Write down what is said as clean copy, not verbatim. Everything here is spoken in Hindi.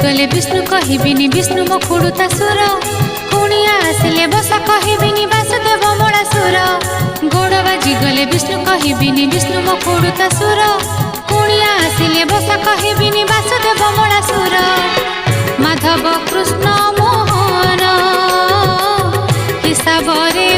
गले विष्णु कहबिनी विष्णु मो खुड़ुता सुर कुणिया आसिले बस कहबिनी वासुदेव मोड़ा सुर गोड़ बाजी गले विष्णु कहबिनी विष्णु मो खुड़ुता सुर कुणिया आसिले बस कहबिनी वासुदेव मोड़ा सुर माधव कृष्ण मोहन हिसाब रे